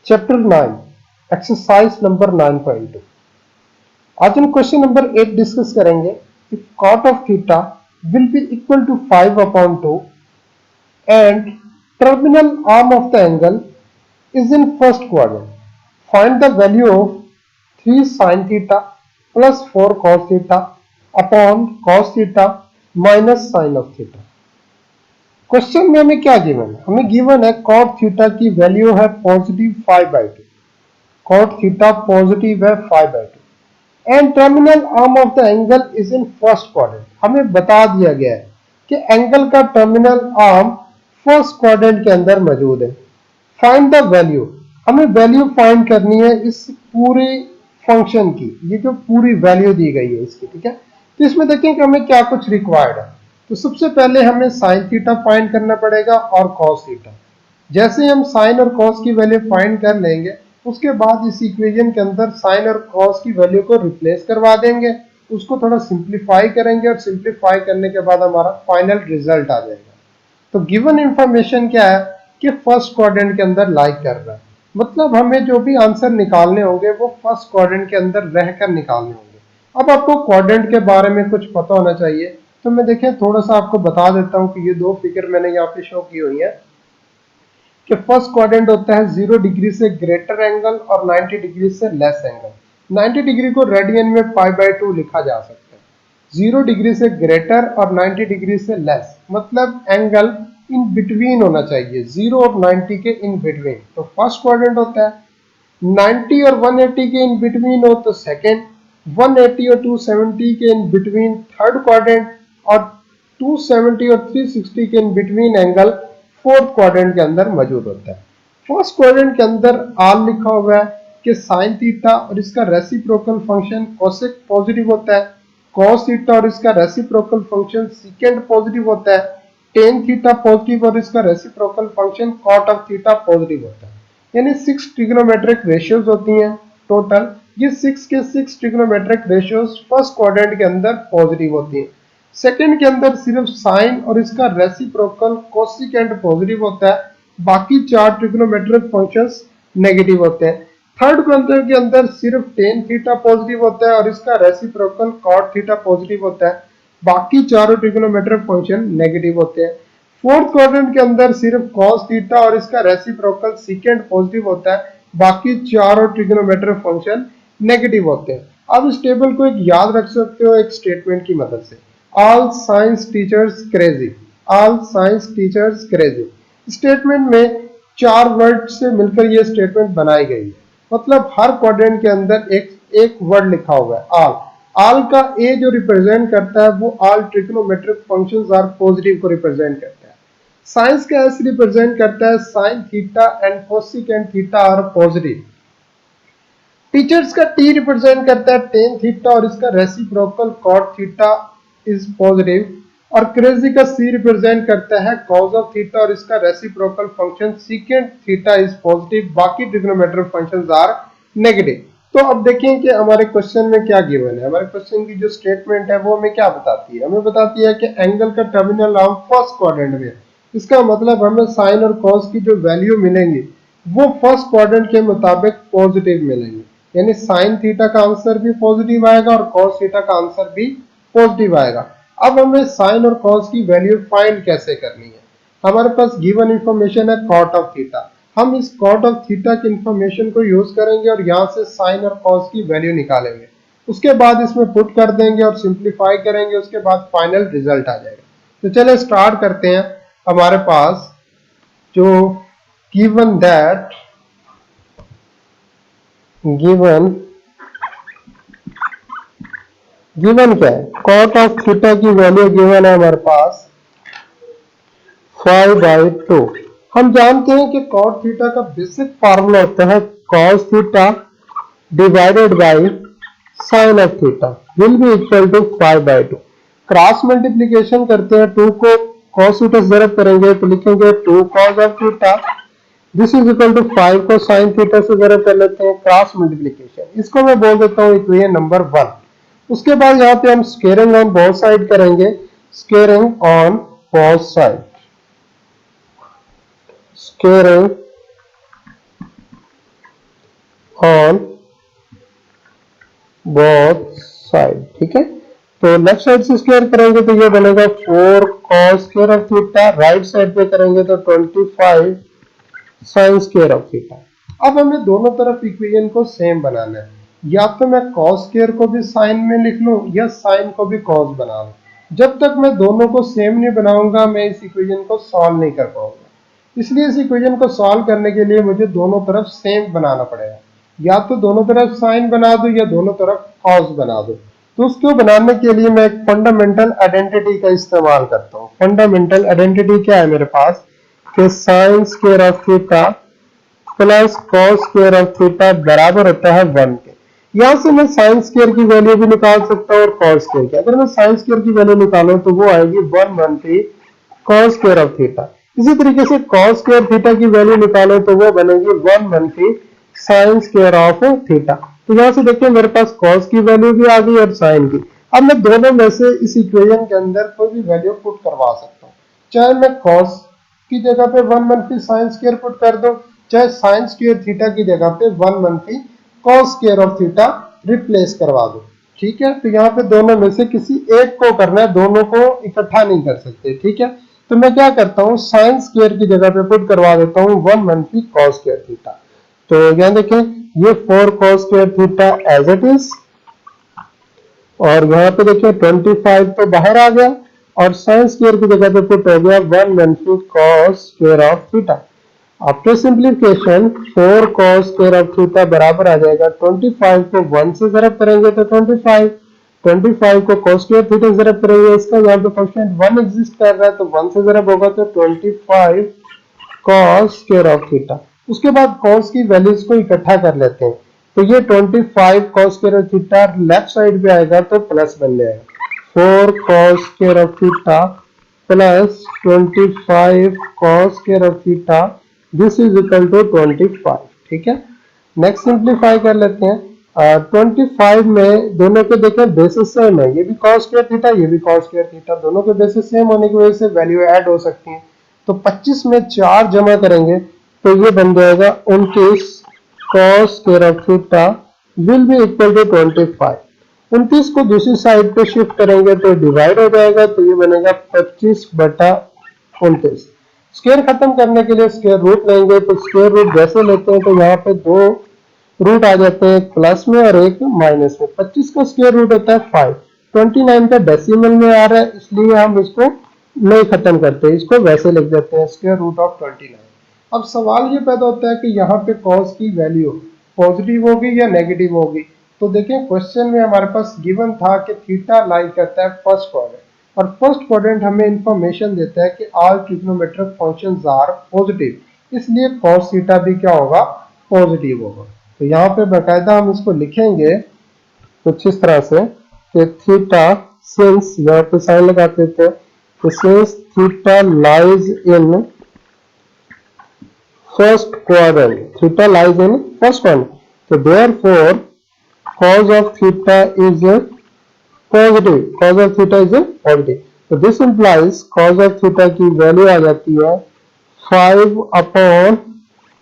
Chapter 9 exercise number 9.2। आज हम question number 8 discuss करेंगे। If cot of theta will be equal to 5/2 and terminal arm of the angle is in first quadrant, find the value of 3 sin theta plus 4 cos theta upon cos theta minus sin of theta। Question में हमें क्या given है? हमें given है cot theta की value है positive 5/2, cot theta positive है 5/2 and terminal arm of the angle is in first quadrant. हमें बता दिया गया है कि एंगल का टर्मिनल आर्म फर्स्ट क्वाड्रेंट के अंदर मौजूद है। फाइंड द वैल्यू, हमें वैल्यू फाइंड करनी है इस पूरे फंक्शन की, ये जो पूरी वैल्यू दी गई है इसकी, ठीक है। तो इसमें देखें कि हमें क्या कुछ रिक्वायर्ड है। तो सबसे पहले हमें साइन थीटा फाइंड करना पड़ेगा और कॉस थीटा। जैसे हम साइन और कॉस की वैल्यू फाइंड कर लेंगे, उसके बाद इस इक्वेशन के अंदर साइन और कॉस की वैल्यू को रिप्लेस करवा देंगे, उसको थोड़ा सिंप्लीफाई करेंगे और सिंप्लीफाई करने के बाद हमारा फाइनल रिजल्ट आ जाएगा। तो गिवन इंफॉर्मेशन क्या है कि फर्स्ट क्वाड्रेंट के अंदर लाई कर रहा है, मतलब हमें जो भी आंसर निकालने होंगे वो फर्स्ट क्वाड्रेंट के अंदर रहकर निकालने होंगे। अब आपको क्वाड्रेंट के बारे में कुछ पता होना चाहिए, तो मैं देखें थोड़ा सा आपको बता देता हूं कि ये दो फिगर मैंने यहाँ पे शो की हुई है कि फर्स्ट क्वाड्रेंट होता है 0 डिग्री से ग्रेटर एंगल और 90 डिग्री से लेस एंगल। 90 डिग्री को रेडियन में π/2 लिखा जा सकता है। 0 डिग्री से ग्रेटर और 90 डिग्री से लेस मतलब एंगल इन बिटवीन होना चाहिए, 0 और 90 के इन बिटवीन, तो फर्स्ट क्वाड्रेंट होता है। 90 और 180 के इन बिटवीन हो तो सेकेंड, 180 और 270 के इन बिटवीन थर्ड क्वाड्रेंट, और 270 और 360 के in between angle fourth quadrant के अंदर मौजूद होता है। फर्स्ट क्वाड्रेंट के अंदर आल लिखा हुआ है कि साइन थीटा और इसका रेसिप्रोकल फंक्शन कोसेक पॉजिटिव होता है, कॉस थीटा और इसका रेसिप्रोकल फंक्शन सेकेंड पॉजिटिव होता है, टेन थीटा पॉजिटिव और इसका reciprocal function cot of theta positive होता है। यानी 6 ट्रिग्नोमेट्रिक रेशियोज होती हैं टोटल। ये 6 के 6 ट्रिग्नोमेट्रिक रेशियोज फर्स्ट क्वाड्रेंट के अंदर पॉजिटिव होती हैं। सेकंड के अंदर सिर्फ साइन और इसका रेसिप्रोकल कोसिकेंट पॉजिटिव होता है, बाकी 4 ट्रिग्नोमेट्रिक फंक्शंस नेगेटिव होते हैं। थर्ड क्वाड्रेंट के अंदर सिर्फ टेन थीटा पॉजिटिव होता है और इसका रेसिप्रोकल कॉट थीटा पॉजिटिव होता है, बाकी चारों ट्रिग्नोमेट्रिक फंक्शन नेगेटिव होते हैं। फोर्थ क्वाड्रेंट के अंदर सिर्फ कॉस थीटा और इसका रेसिप्रोकल सेकेंड पॉजिटिव होता है, बाकी चारों ट्रिग्नोमेट्रिक फंक्शन नेगेटिव होते हैं। अब इस टेबल को एक याद रख सकते हो एक स्टेटमेंट की मदद से, all science teachers crazy, all science teachers crazy. Statement में 4 वर्ड से मिलकर यह स्टेटमेंट बनाई गई है, मतलब हर क्वाड्रेंट के अंदर एक वर्ड लिखा हुआ है ऑल। ऑल का ए जो रिप्रेजेंट करता है वो all trigonometric functions are positive को रिप्रेजेंट करता है। साइंस का एस रिप्रेजेंट करता है sine theta and cosecant theta are positive. Teachers का टी रिप्रेजेंट करता है टेन थीटा और इसका reciprocal cot theta is positive, और क्रेजी का सी रिप्रेजेंट करता है कॉज ऑफ थीटा और इसका reciprocal function secant theta is positive, बाकी ट्रिग्नोमेट्रिक फंक्शंस आर नेगेटिव। तो अब देखें कि हमारे क्वेश्चन में क्या गिवन है। हमारे क्वेश्चन की जो स्टेटमेंट है वो हमें क्या बताती है, हमें बताती है कि एंगल का टर्मिनल आर्म फर्स्ट क्वाड्रेंट में, इसका मतलब हमें साइन और कॉस की जो वैल्यू मिलेंगी वो फर्स्ट क्वाड्रेंट के मुताबिक पॉजिटिव मिलेंगे, यानी साइन थीटा का आंसर भी पॉजिटिव आएगा और कॉस थीटा का आंसर भी पॉजिटिव आएगा। अब हमें साइन और कॉस की वैल्यू फाइंड कैसे करनी है। हमारे पास गिवन इंफॉर्मेशन है कॉट ऑफ थीटा, हम इस कॉट ऑफ थीटा की इंफॉर्मेशन को यूज करेंगे और यहाँ से साइन और कॉस की वैल्यू निकालेंगे, उसके बाद इसमें पुट कर देंगे और सिंप्लीफाई करेंगे, उसके बाद फाइनल रिजल्ट आ जाएगा। तो चलिए स्टार्ट करते हैं। हमारे पास जो गिवन दैट गिवन क्या है, कॉट ऑफ थीटा की वैल्यू गिवन है हमारे पास 5/2। हम जानते हैं कि कॉट थीटा का बेसिक फार्मूला होता है cos theta divided by sine of theta will be equal to 5/2। Cross multiplication करते हैं, 2 को कॉस थीटा से ज़रब करेंगे तो लिखेंगे 2 cos of theta, this is equal to 5 को साइन थीटा से ज़रब कर लेते हैं, क्रॉस मल्टीप्लीकेशन। इसको मैं बोल देता हूँ इक्वेशन नंबर 1। उसके बाद यहाँ पे हम स्क्वेयरिंग ऑन बोथ साइड करेंगे, squaring on both side, squaring on both side. ठीक है, तो लेफ्ट साइड से स्क्वायर करेंगे तो ये बनेगा 4 cos square of theta, right side पे करेंगे तो 25 sin स्क्वायर ऑफ थीटा। अब हमें दोनों तरफ इक्वेशन को सेम बनाना है, या तो मैं cos स्क्वायर को भी sin में लिख लूं या sin को भी cos बना लूं। जब तक मैं दोनों को सेम नहीं बनाऊंगा मैं इस इक्वेशन को सॉल्व नहीं कर पाऊंगा। इसलिए इस इक्वेशन को सॉल्व करने के लिए मुझे दोनों तरफ सेम बनाना पड़ेगा, या तो दोनों तरफ साइन बना दो या दोनों तरफ कॉस बना दो। तो उसको बनाने के लिए मैं एक फंडामेंटल आइडेंटिटी का इस्तेमाल करता हूँ। फंडामेंटल आइडेंटिटी क्या है मेरे पास कि sine square of theta plus cos square of theta बराबर होता है 1 के। यहां से मैं साइन स्क्वायर की वैल्यू भी निकाल सकता हूँ और कॉस स्क्वायर की। अगर मैं साइन स्क्वायर की वैल्यू निकालूं तो वो आएगी 1/3 cos स्क्वायर ऑफ थीटा। इसी तरीके से cos स्क्वायर थीटा की वैल्यू निकालें तो वो बनेगी 1/3 sin स्क्वायर ऑफ थीटा। तो यहां से देखिए मेरे पास cos की वैल्यू भी आ गई और sin की। अब मैं दोनों में से इस इक्वेशन के अंदर कोई भी वैल्यू पुट करवा सकता हूँ, चाहे मैं cos की जगह पे 1/3 sin स्क्वायर पुट कर दूं, चाहे sin स्क्वायर थीटा की जगह पे 1/3 cos square of theta replace करवा दूं। ठीक है, तो यहाँ पे दोनों में से किसी एक को करना है, दोनों को इकट्ठा नहीं कर सकते। ठीक है, तो मैं क्या करता हूँ साइन स्क्वायर की जगह पे पुट करवा देता हूँ 1/3 cos स्क्वायर थीटा। तो यहाँ देखें ये 4 cos square theta as it is, और यहाँ पे देखिए 25 तो बाहर आ गया और साइन स्क्वायर की जगह पे पुट हो गया 1/3 cos square of theta. After simplification 4 cos square of theta बराबर आ जाएगा 25 को 1 से ज़रब करेंगे तो 25 को cos स्क्वायर थीटा से ज़रब करेंगे, इसका यहाँ पे कोएफिशिएंट 1 एग्जिस्ट कर रहा है तो 1 से ज़रब होगा तो 25 cos स्क्वायर ऑफ थीटा। उसके बाद cos की वैल्यूज को इकट्ठा कर लेते हैं, तो ये 25 cos square of theta left side पे आएगा तो प्लस बन जाएगा 4 cos square of theta plus 25 cos square of theta, this is equal to 25। ठीक है, नेक्स्ट सिंप्लीफाई कर लेते हैं। 25 में दोनों के देखें बेसिस सेम है, ये भी cos स्क्वायर थीटा ये भी cos स्क्वायर थीटा, दोनों के बेसिस सेम होने की वजह से वैल्यू ऐड हो सकती है। तो 25 में 4 जमा करेंगे तो ये बन जाएगा 29 cos square of theta will be equal to 25। 29 को दूसरी साइड पे शिफ्ट करेंगे तो डिवाइड हो जाएगा, तो ये बनेगा 25/29। स्क्वायर खत्म करने के लिए स्क्वायर रूट लेंगे, तो स्क्वायर रूट जैसे लेते हैं तो यहाँ पे दो रूट आ जाते हैं, एक प्लस में और एक माइनस में। 25 का स्क्वायर रूट होता है 5, 29 का डेसिमल में आ रहा है इसलिए हम इसको नहीं खत्म करते, इसको वैसे लिख देते हैं स्क्वायर रूट ऑफ 29। अब सवाल ये पैदा होता है कि यहाँ पे cos की वैल्यू पॉजिटिव होगी या नेगेटिव होगी। तो देखिए क्वेश्चन में हमारे पास गिवन था कि थीटा लाई करता है फर्स्ट क्वाड्रेंट, और फर्स्ट क्वाड्रेंट हमें इंफॉर्मेशन देता है कि all trigonometric functions are positive, इसलिए cos थीटा भी क्या होगा, पॉजिटिव होगा। तो यहाँ पे बाकायदा हम इसको लिखेंगे कुछ इस तरह से कि थीटा सिंस, यहाँ पे साइन लगा देते हैं, तो since theta lies in first quadrant, theta lies in first quadrant, तो therefore cos of theta is a positive, cos of theta is a positive, तो this implies cos of theta की value आ जाती है 5 अपॉन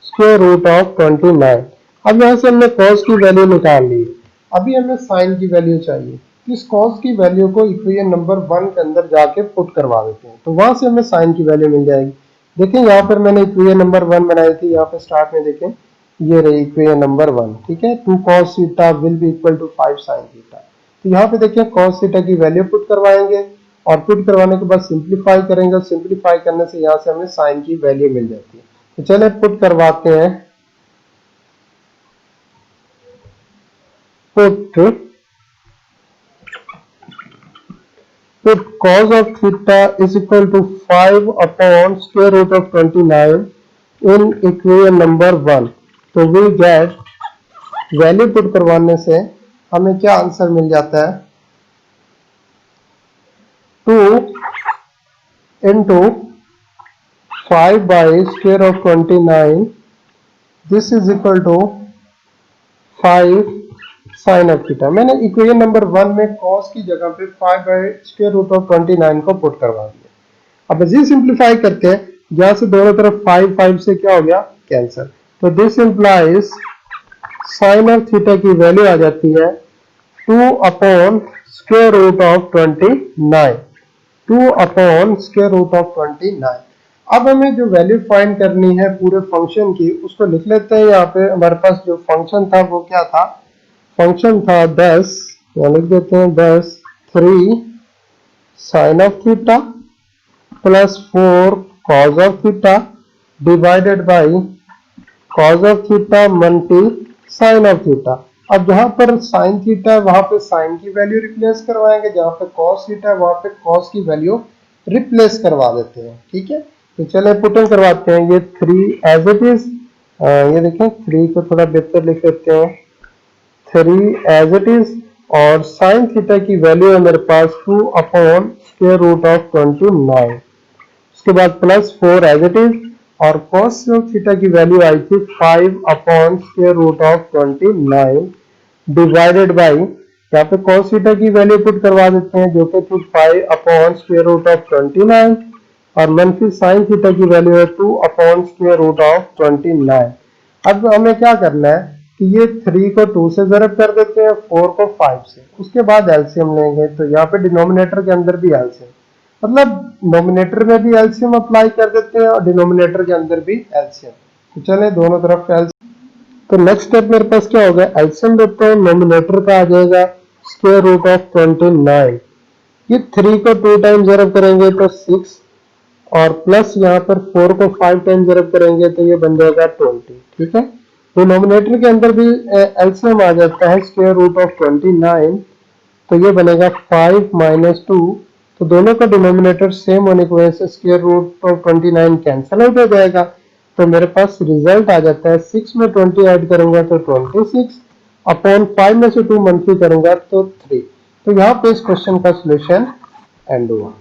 स्क्वायर रूट ऑफ 29। अब यहाँ से हमने cos की वैल्यू निकाल ली, अभी हमें sin की वैल्यू चाहिए। इस cos की वैल्यू को इक्वेशन नंबर 1 के अंदर जाके पुट करवा देते हैं, तो वहां से हमें sin की वैल्यू मिल जाएगी। देखें यहाँ पर मैंने इक्वेशन नंबर 1 बनाई थी, यहाँ पे स्टार्ट में देखें ये रही इक्वेशन नंबर 1। ठीक है, 2 cos theta will be equal to 5 sin theta. तो यहाँ पे देखिए cos थीटा की वैल्यू पुट करवाएंगे और पुट करवाने के बाद सिंप्लीफाई करेंगे, सिंप्लीफाई करने से यहाँ से हमें sin की वैल्यू मिल जाती है। तो चले पुट करवाते हैं, put cos of theta is equal to 5 upon square root of 29 in equation number 1। तो we get वैल्यू पुट करवाने से हमें क्या आंसर मिल जाता है, 2 into 5 by square of 29, this is equal to 5 sin of theta। मैंने इक्वेशन नंबर 1 में cos की जगह पे 5 by square root of 29 को पुट करवा दिया। अब मजीद सिंप्लीफाई करते हैं, यहाँ से दोनों तरफ 5 5 से क्या हो गया, कैंसिल। तो this implies sine of theta की वैल्यू आ जाती है 2 upon square root of 29। 2 upon square root of 29। अब हमें जो वैल्यू फाइंड करनी है पूरे फंक्शन की उसको लिख लेते हैं। यहाँ पे हमारे पास जो फंक्शन था वो क्या था, फंक्शन था 10, यहाँ लिख देते हैं 10 3 sine of theta plus 4 cos of theta divided by cos of theta multi sine of theta. अब जहां पर साइन थीटा है वहां पे साइन की वैल्यू रिप्लेस करवाएंगे, जहां पे कॉस थीटा है वहां पे कॉस की वैल्यू रिप्लेस करवा देते हैं। ठीक है, तो चले पुटिंग करवाते हैं। ये 3 एज इट इज, ये देखें 3 को थोड़ा बेहतर लिख लेते हैं, 3 एज इट इज, और साइन थीटा की वैल्यू है मेरे पास 2 अपॉन स्क्वायर रूट ऑफ 29। उसके बाद प्लस 4 एज इट इज, और cos थीटा की वैल्यू आई थी 5 upon square root of 29 divided by, यहाँ पे cos थीटा की वैल्यू पुट करवा देते हैं जो कि थी 5 अपॉन स्क्वायर रूट ऑफ 29, और मनफी साइन थीटा की वैल्यू है 2 अपॉन स्क्वायर रूट ऑफ 29। अब हमें क्या करना है कि ये 3 को 2 से ज़रब कर देते हैं, 4 को 5 से, उसके बाद एलसीएम लेंगे। तो यहाँ पे डिनोमिनेटर के अंदर भी एलसीएम, मतलब नोमिनेटर में भी एलसीएम अप्लाई कर देते हैं और डिनोमिनेटर के अंदर भी एलसीएम। तो चले दोनों तरफ एलसीएम। तो नेक्स्ट स्टेप मेरे पास क्या होगा, एलसीएम देते हैं, नोमिनेटर का आ जाएगा स्क्वायर रूट ऑफ 29। ये 3 को 2 टाइम ज़रब करेंगे तो 6, और प्लस यहाँ पर 4 को 5 टाइम ज़रब करेंगे तो ये बन जाएगा 20। ठीक है, तो नोमिनेटर के अंदर भी एलसीएम आ जाता है स्क्वायर रूट ऑफ 29, तो ये बनेगा 5 माइनस 2। तो दोनों का डिनोमिनेटर सेम होने की वजह से square root of 29 cancel out हो जाएगा। तो मेरे पास रिजल्ट आ जाता है 6 में 20 ऐड करूंगा तो 26 अपॉन 5 में से 2 मंथली करूंगा तो 3। तो यहाँ पे इस क्वेश्चन का सोल्यूशन एंड हुआ।